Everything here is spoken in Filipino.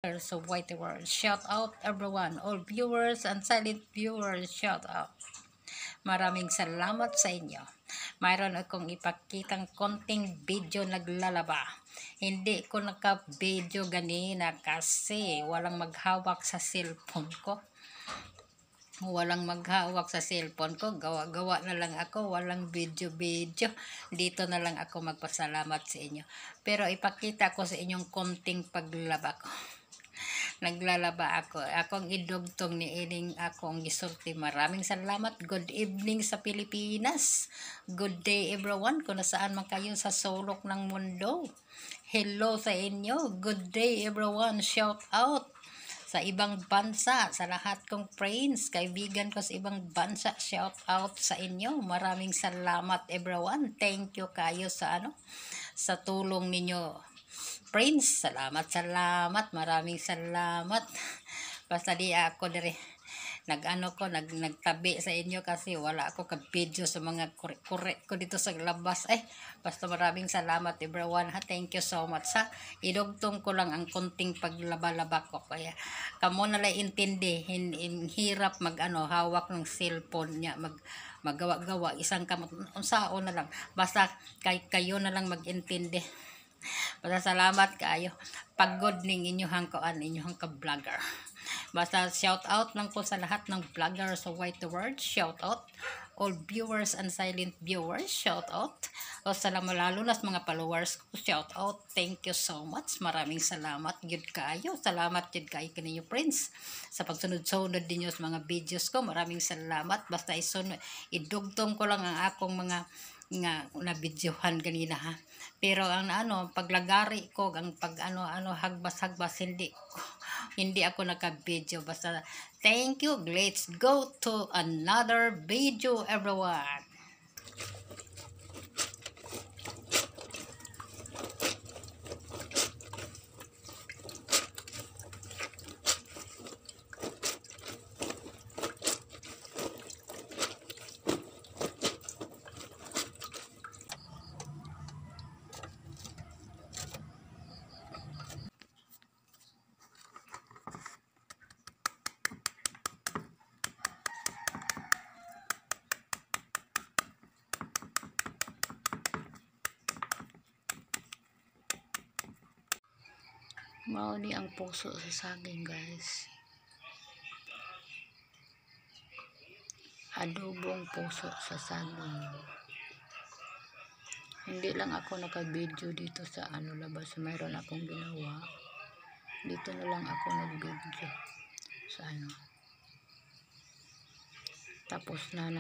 So white world, shout out everyone, all viewers and silent viewers, shout out. Maraming salamat sa inyo. Mayroon akong ipakitang konting video naglalaba. Hindi ko naka-video ganina kasi walang maghawak sa cellphone ko. Walang maghawak sa cellphone ko. Gawa-gawa na lang ako. Walang video-video. Dito na lang ako magpasalamat sa inyo. Pero ipakita ko sa inyong konting paglaba ko. Naglalaba ako. Akong idugtong ni ining akong gisulti. Maraming salamat. Good evening sa Pilipinas. Good day everyone. Kung nasaan man kayo sa sulok ng mundo. Hello sa inyo. Good day everyone. Shout out sa ibang bansa, sa lahat kong friends, kaibigan ko sa ibang bansa, shout out sa inyo. Maraming salamat everyone. Thank you kayo sa sa tulong ninyo. Friends, salamat, maraming salamat. Basta di ako dire nagtabi sa inyo kasi wala ako ka-video sa mga kure ko dito sa labas. Basta maraming salamat everyone ha. Thank you so much ha. Idugtong ko lang ang konting paglaba-laba ko. Kaya kamo na lang intindi, hirap hawak ng cellphone niya, magawa-gawa isang kamot unsaon na lang. Basta kayo na lang magintindi. Basta salamat kayo. Pagod ning inyong inyong ka-vlogger. Basta shout out lang ko sa lahat ng vlogger sa White World. Shout out. All viewers and silent viewers. Shout out. O salamat lalo na sa mga followers ko. Shout out. Thank you so much. Maraming salamat. Good kayo. Salamat good kayo kaninyo friends. Sa pagsunod-sunod din sa mga videos ko. Maraming salamat. Basta idugtong ko lang ang akong mga nga nabidyohan kanina ha. Pero ang paglagari ko, ang hagbas-hagbas hindi ako naka-video. Basta thank you. Let's go to another video everyone. Mao ni ang puso sa saging guys. Adobong puso sa saging. Hindi lang ako naka-video dito sa labas. Mayroon akong ginawa. Dito na lang ako nag-video sa Tapos na